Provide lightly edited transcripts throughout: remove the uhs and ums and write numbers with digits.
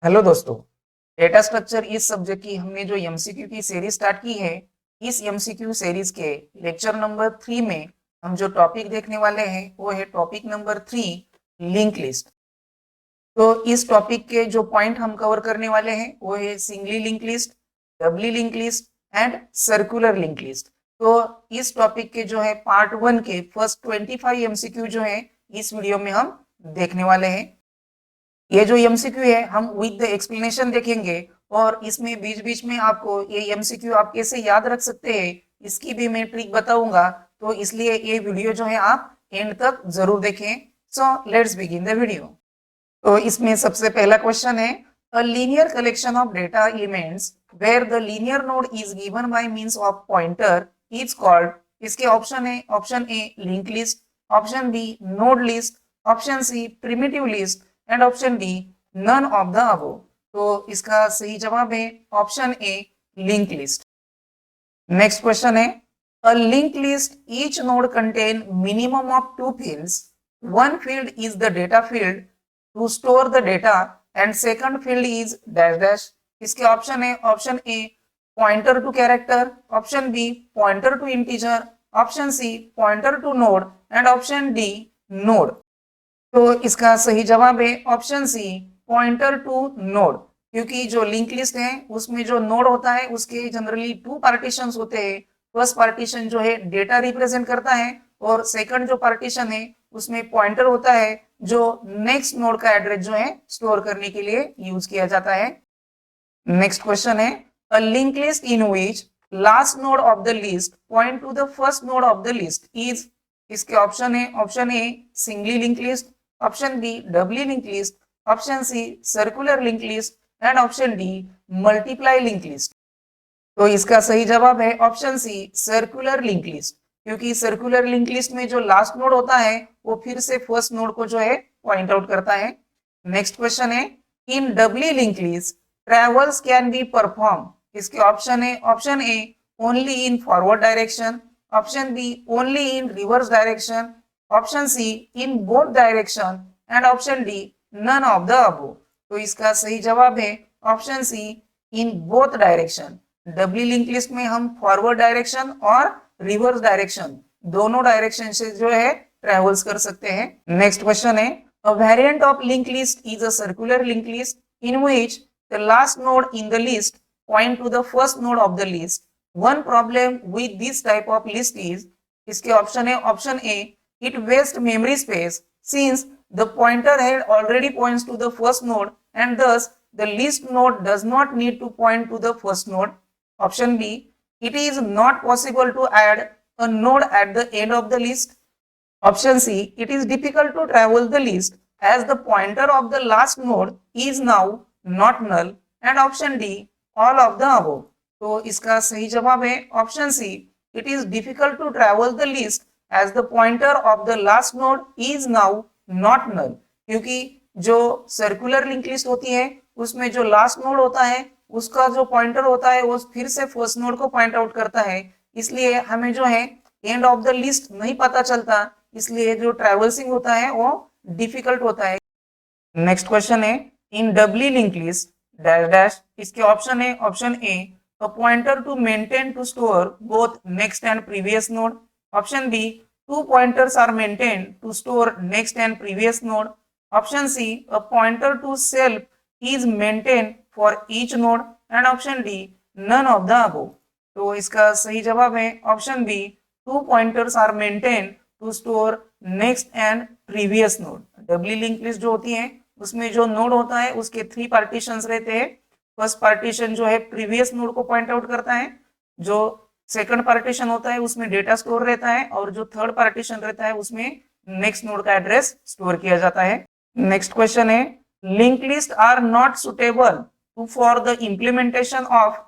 Hello दोस्तों, data structure इस subject की हमने जो एमसीक्यू की सीरीज स्टार्ट की है। इस एमसीक्यू सीरीज के लेक्चर नंबर 3 में हम जो टॉपिक देखने वाले हैं वो है टॉपिक नंबर 3, लिंक लिस्ट। तो इस टॉपिक के जो पॉइंट हम कवर करने वाले हैं वो है singly link list, doubly link list and circular link list. तो इस टॉपिक के जो है पार्ट 1 के फर्स्ट 25 एमसीक्यू जो है इस वीडियो में हम देखने वाले हैं। ये जो एमसीक्यू है हम विद द एक्सप्लेनेशन देखेंगे और इसमें बीच बीच में आपको ये एमसीक्यू आप कैसे याद रख सकते हैं इसकी भी मैं ट्रिक बताऊंगा। तो इसलिए ये वीडियो जो है आप एंड तक जरूर देखें। So let's begin the video. तो इसमें सबसे पहला क्वेश्चन है, a linear collection of data elements where the linear node is given by means of pointer is called. इसके ऑप्शन है, option A link list, option B node list, option C primitive list and option D none of the above. तो इसका सही जवाब है option A link list. Next question है, a link list each node contain minimum of 2 fields. One field is the data field to store the data and second field is dash dash. इसके option है, option A pointer to character, option B pointer to integer, option C pointer to node and option D node. तो इसका सही जवाब है option C pointer to node, क्योंकि जो link list है उसमें जो नोड होता है उसके जनरली 2 पार्टीशंस होते हैं। फर्स्ट पार्टीशन जो है डेटा रिप्रेजेंट करता है और सेकंड जो पार्टीशन है उसमें पॉइंटर होता है जो नेक्स्ट नोड का एड्रेस जो है स्टोर करने के लिए यूज किया जाता है। नेक्स्ट क्वेश्चन है, a link list in which last node of the list point to the first node of the list is. इसके ऑप्शन है, option A singly link list, option B doubly link list, option C circular link list and option D multiply link list. तो इसका सही जवाब है option C circular link list, क्योंकि circular link list में जो लास्ट नोड होता है वो फिर से फर्स्ट नोड को जो है पॉइंट आउट करता है। नेक्स्ट क्वेश्चन है, in doubly link list traversals can be perform. इसके ऑप्शन है, option A only in forward direction, option B only in reverse direction, option C in both direction and option D none of the above. तो इसका सही जवाब है option C in both direction. Doubly link list में हम forward direction और reverse direction दोनों direction से जो है ट्रेवल्स कर सकते हैं। नेक्स्ट क्वेश्चन है, अ variant of link list is a circular link list in which the last node in the list point to the first node of the list. One problem with this type of list is. इसके option है, option A it wastes memory space since the pointer head already points to the first node and thus the least node does not need to point to the first node. Option B, it is not possible to add a node at the end of the list. Option C, it is difficult to travel the list as the pointer of the last node is now not null and option D, all of the above. तो इसका सही जवाब है option C, it is difficult to travel the list as the pointer of the last node is now not null, क्योंकि जो circular link list होती है उसमें जो लास्ट नोड होता है उसका जो पॉइंटर होता है वो फिर से फर्स्ट नोड को पॉइंट आउट करता है, इसलिए हमें जो है एंड ऑफ द लिस्ट नहीं पता चलता, इसलिए जो ट्रैवल्सिंग होता है वो डिफिकल्ट होता है। नेक्स्ट क्वेश्चन है, in doubly link list dash dash. इसके ऑप्शन है, option A a pointer to maintain to store both next and previous node, option B, 2 pointers are maintained to store next and previous node, option C, a pointer to self is maintained for each node and option D, none of the above. तो इसका सही जवाब है option B, 2 pointers are maintained to store next and previous node. Doubly link list जो होती है उसमें जो नोड होता है उसके 3 पार्टीशंस रहते हैं। फर्स्ट पार्टीशन जो है प्रीवियस नोड को पॉइंट आउट करता है, जो सेकंड पार्टीशन होता है उसमें डेटा स्टोर रहता है और जो थर्ड पार्टीशन रहता है उसमें नेक्स्ट नोड का एड्रेस स्टोर किया जाता है। नेक्स्ट क्वेश्चन है, link list are not suitable to for the implementation of.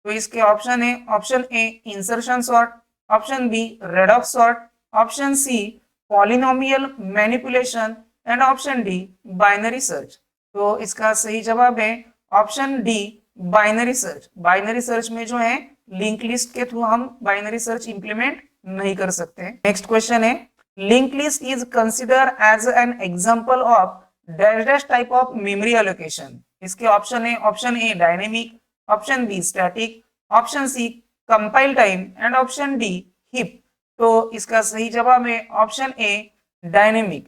तो इसके ऑप्शन है, option A insertion sort, option B radix sort, option C polynomial manipulation and option D binary search. तो इसका सही जवाब है option D binary search. Binary search में जो है लिंक लिस्ट के थ्रू हम बाइनरी सर्च इंप्लीमेंट नहीं कर सकते। नेक्स्ट क्वेश्चन है, link list is consider as an example of dash dash type of memory allocation. इसके option A dynamic, option B static, option C compile time and option D heap. तो इसका सही जवाब है option A dynamic.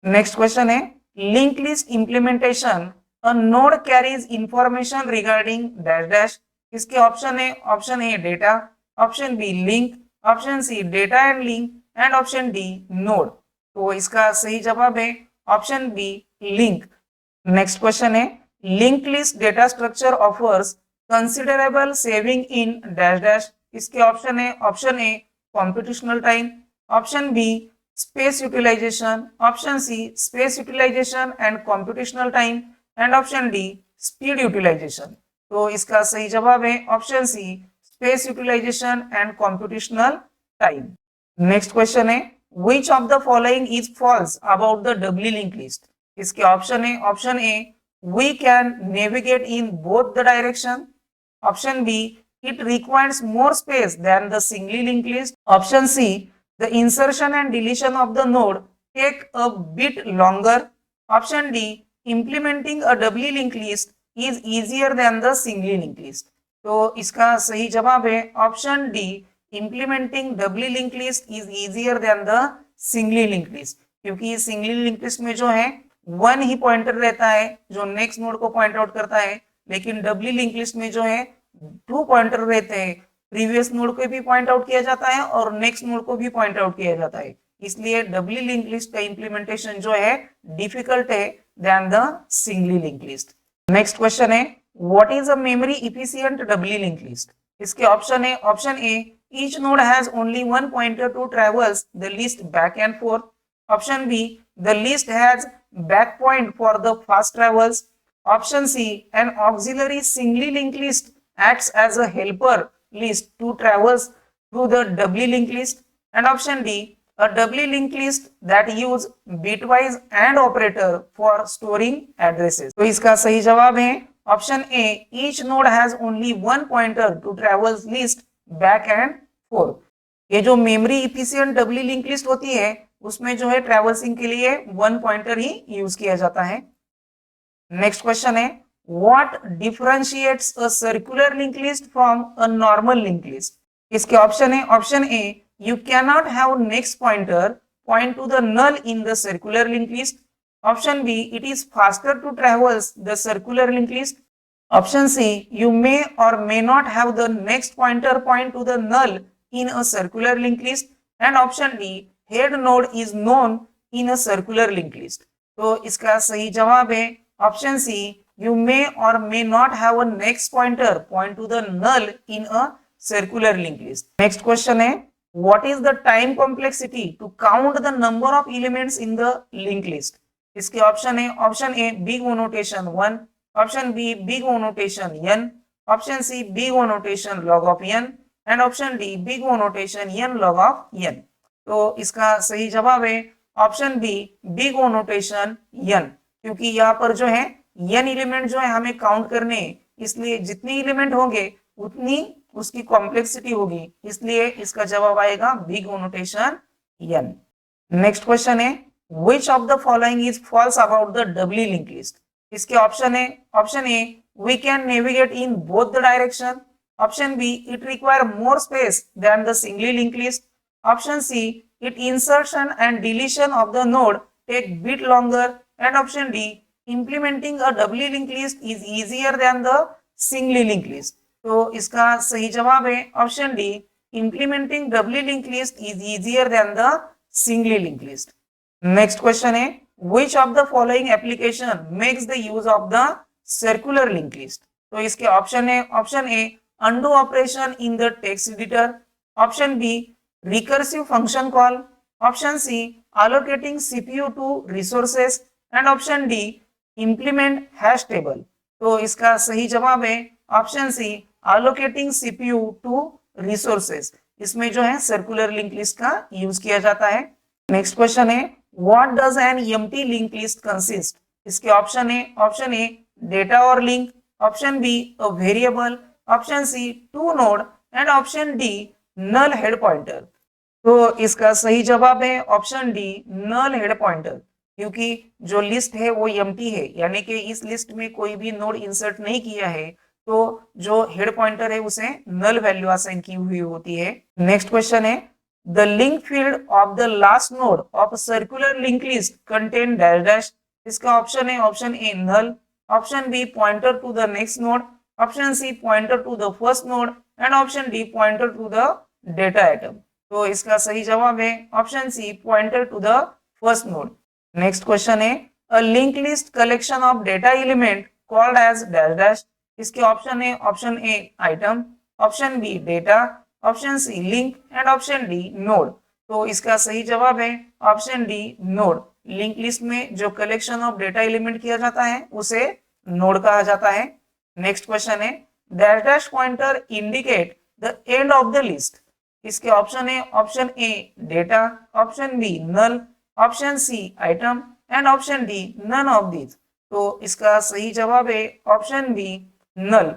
Next question है link list implementation a node carries information regarding dash dash. इसके option A data, option B link, option C data and link and option D node. तो इसका सही जवाब है option B link. Next question है link list data structure offers considerable saving in dash dash. इसके option A computational time, option B space utilization, option C space utilization and computational time and option D speed utilization। तो इसका सही जवाब है option C space utilization and computational time। Next question है which of the following is false about the doubly linked list। इसके option A we can navigate in both the direction, option B it requires more space than the singly linked list, option C the insertion and deletion of the node take a bit longer, option D implementing a doubly linked list is easier than the singly linked list। तो इसका सही जवाब है option D implementing doubly linked list is easier than the singly linked list, क्योंकि singly linked list में जो है one ही pointer रहता है जो नेक्स्ट नोड को पॉइंट आउट करता है, लेकिन डबली लिंक लिस्ट में जो है टू पॉइंटर रहते हैं, प्रीवियस नोड को भी पॉइंट आउट किया जाता है और नेक्स्ट नोड को भी पॉइंट आउट किया जाता है। इसलिए डबली लिंक लिस्ट का इंप्लीमेंटेशन जो है डिफिकल्ट है then the singly link list. Next question है what is a memory efficient doubly link list. इसके option A each node has only one pointer to traverse the list back and forth, option B the list has back point for the fast traversal, option C an auxiliary singly link list acts as a helper list to traverse through the doubly linked list, and option D a doubly linked list that use bitwise AND operator for storing addresses। तो इसका सही जवाब है option A each node has only one pointer to traverse list back and forth। ये जो memory efficient doubly link list होती है उसमें जो है ट्रैवर्सिंग के लिए वन पॉइंटर ही यूज किया जाता है। नेक्स्ट क्वेश्चन है What differentiates a circular linked list from a normal linked list? इसके option A you cannot have next pointer point to the null in the circular linked list, option B it is faster to traverse the circular linked list, option C you may or may not have the next pointer point to the null in a circular linked list, and option D head node is known in a circular linked list। तो इसका सही जवाब है option C you may or may not have a next pointer point to the null in a circular linked list। Next question है what is the time complexity to count the number of elements in the linked list। इसके option A big O notation 1, option B big O notation n, option C big O notation log of n and option D big O notation n log of n। तो इसका सही जवाब है option B big O notation n, क्योंकि यहाँ पर जो है n एलिमेंट जो है हमें काउंट करने, इसलिए जितने एलिमेंट होंगे उतनी उसकी कॉम्प्लेक्सिटी होगी, इसलिए इसका जवाब आएगा big O notation n। Next question है which of the following is false about the doubly linked list। इसके option A we can navigate in both the direction, option B it require more space than the singly linked list, option C it insertion and deletion of the node take bit longer, and option D implementing a doubly linked list is easier than the singly linked list। तो इसका सही जवाब है option D implementing doubly linked list is easier than the singly linked list। Next question है which of the following application makes the use of the circular linked list। तो इसके option A undo operation in the text editor, option B recursive function call, option C allocating CPU to resources, and option D implement hash table। तो इसका सही जवाब है option C allocating CPU to resources। इसमें जो है circular link list का use किया जाता है। नेक्स्ट क्वेश्चन है what does an empty link list consist. इसके ऑप्शन ए डेटा और link, option B a variable, option C two node and option D null head pointer. तो इसका सही जवाब है option D null head pointer. क्योंकि जो लिस्ट है वो एम्प्टी है, यानी कि इस लिस्ट में कोई भी नोड इंसर्ट नहीं किया है, तो जो हेड पॉइंटर है उसे नल वैल्यू असाइन की हुई होती है। नेक्स्ट क्वेश्चन है the link field of the last node of circular link list contain dash dash. इसका ऑप्शन है option A null, option B pointer to the next node, option C pointer to the first node and option D pointer to the data item. तो इसका सही जवाब है option C pointer to the first node. Next question है a link list collection of data element called as dash dash. इसके option है option A item, option B data, option C link and option D node. तो इसका सही जवाब है option D node. Link list में जो कलेक्शन ऑफ डेटा एलिमेंट किया जाता है उसे नोड कहा जाता है। नेक्स्ट क्वेश्चन है dash dash pointer indicate the end of the list. इसके ऑप्शन है option A data, option B null, option C item and option D none of these. तो इसका सही जवाब है option B null.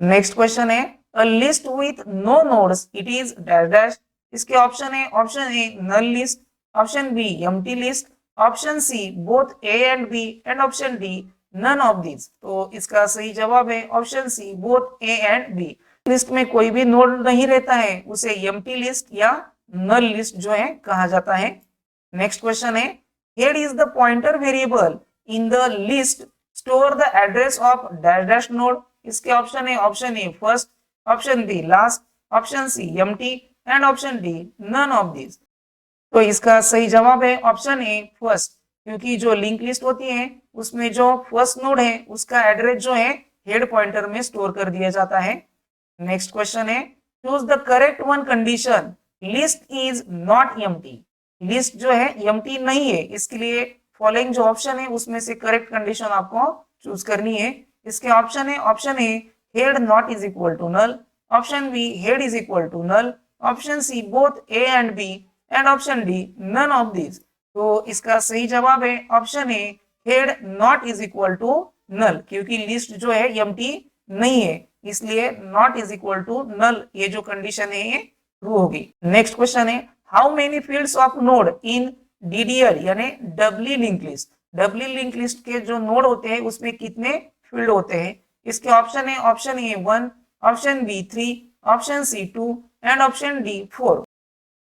Next question है a list with no nodes it is dash dash. इसके option है option A null list, option B empty list, option C both A and B and option D none of these. तो इसका सही जवाब है option C both A and B. List में कोई भी नोड नहीं रहता है उसे एम्प्टी लिस्ट या नल लिस्ट जो है कहा जाता है। नेक्स्ट क्वेश्चन है head is the pointer variable in the list store the address of dash dash node. इसके ऑप्शन है option A first, option B last, option C empty and option D none of this. तो इसका सही जवाब है option A first, क्योंकि जो link list होती है उसमें जो फर्स्ट नोड है उसका एड्रेस जो है हेड पॉइंटर में स्टोर कर दिया जाता है। नेक्स्ट क्वेश्चन है choose the correct one condition list is not empty. List जो है एम्प्टी नहीं है, इसके लिए फॉलोइंग जो ऑप्शन है उसमें से करेक्ट कंडीशन आपको चूज करनी है। इसके ऑप्शन है option A head not is equal to null, option B head is equal to null, option C both A and B and option D none of this. तो इसका सही जवाब है option A head not is equal to null, क्योंकि list जो है empty नहीं है, इसलिए not is equal to null ये जो कंडीशन है ये ट्रू होगी। नेक्स्ट क्वेश्चन है हाउ मेनी fields of node in DDL यानी डबली link list. Doubly link list के जो नोड होते हैं उसमें कितने फील्ड होते हैं। इसके ऑप्शन है option A 1, option B 3, option C 2 and option D 4।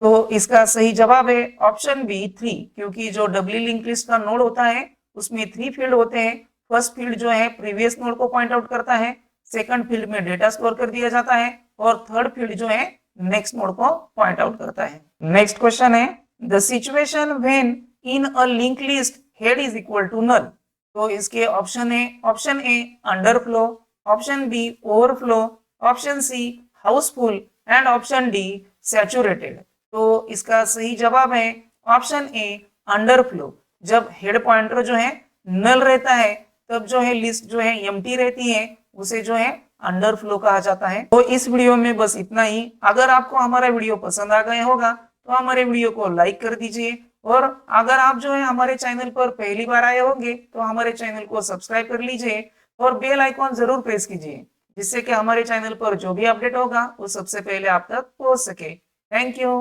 तो इसका सही जवाब है ऑप्शन बी 3, क्योंकि जो डबली लिंक लिस्ट का नोड होता है उसमें 3 फील्ड होते हैं। फर्स्ट फील्ड जो है प्रीवियस नोड को पॉइंट आउट करता है, सेकंड फील्ड में डेटा स्टोर कर दिया जाता है और थर्ड फील्ड जो है नेक्स्ट नोड को पॉइंट आउट करता है। नेक्स्ट क्वेश्चन है the situation when in a link list head is equal to null. तो इसके ऑप्शन है option A underflow, option B overflow, option C housefull and option D saturated. तो इसका सही जवाब है ऑप्शन ए अंडरफ्लो। जब हेड पॉइंटर जो है नल रहता है तब जो है लिस्ट जो है एम्प्टी रहती है, उसे जो है अंडरफ्लो कहा जाता है। तो इस वीडियो में बस इतना ही। अगर आपको हमारा वीडियो पसंद आ गया होगा तो हमारे वीडियो को लाइक कर दीजिए, और अगर आप जो है हमारे चैनल पर पहली बार आए होंगे तो हमारे चैनल को सब्सक्राइब कर लीजिए और बेल आइकॉन जरूर प्रेस कीजिए, जिससे कि हमारे चैनल पर जो भी अपडेट होगा वो सबसे पहले आप तक पहुंच सके। Thank you.